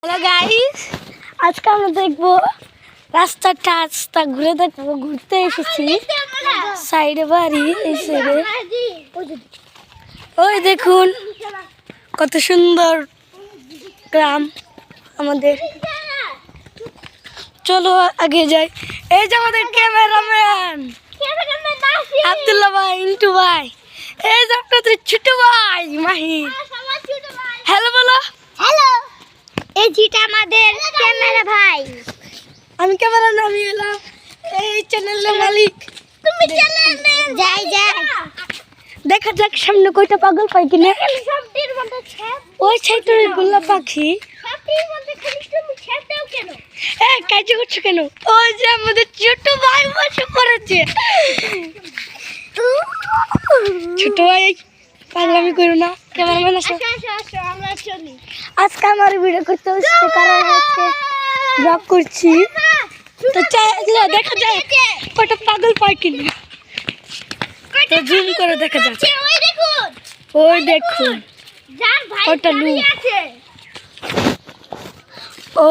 Hello guys, আজকে আমরা দেখবো রাস্তা ঘুরে দেখবো। ঘুরতে এসেছি, সাইডে বাড়ি, এই সাইডে ওই দেখুন কত সুন্দর গ্রাম আমাদের। চলো আগে যাই। এই যে আমাদের ক্যামেরাম্যান আব্দুল্লাহ ভাই, ইন্টু ভাই, এই যে আপনাদের ছোট ভাই মাহির। হ্যালো বলো। হ্যালো, এই যেটা আমাদের ক্যামেরা ভাই। আমি ক্যামেরা নামিয়ে এলাম, এই চ্যানেলের মালিক। তুমি চ্যানেল যাই যাই দেখা যাক সামনে কয়টা পাগল পাই কিনা। সবটির মধ্যে ছেপ, ওই সাইডের গোলা পাখি। সবটির মধ্যে খালি তুমি ছেপ দাও কেন? এই কাজে করছো কেন? ওই যে আমাদের ছোট ভাই বসে পড়েছে। ছোট ভাই পাগলামি করো না, ক্যামেরাম্যান আসো। আসো আমরা চলি। আজকে আমার ভিডিও করতে হচ্ছে কারণ হচ্ছে ব্লগ করছি, তো চাইলে দেখা যায় কয়টা পাগল পাই কিনা। তো জুম করে দেখা যাচ্ছে। ওই দেখুন, ওই দেখুন যার ভাই কয়টা দাঁড়িয়ে লোক। আছে।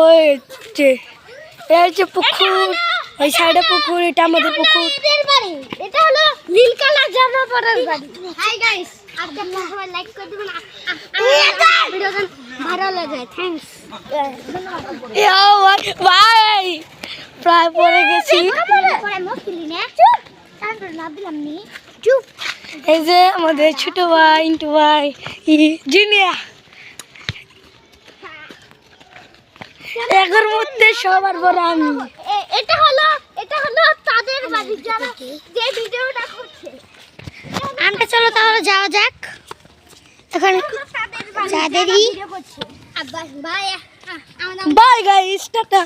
ওই যে এই যে পুকুর, ওই সাইডে পুকুর, এটা আমাদের পুকুর। এদের বাড়ি, এটা হলো নীল কালার জামাপাড়ার বাড়ি। হাই গাইস, আপনারা সবাই লাইক করে দিবেন। ভিডিওটা ভাইরাল হয়ে যায়। থ্যাঙ্কস। ভাই প্রায় পড়ে গেছি। চুপ। এই যে আমাদের ছোট ভাই ইন্টু ভাই, জিনিয়া। এর মধ্যে সবার বড় আমি। এটা হলো তাদের বাড়ি, যারা যে ভিডিওটা করছে। আমরা চলো তাহলে যাওয়া যাক। এখন যাদেরই বাই গাইস, টাটা।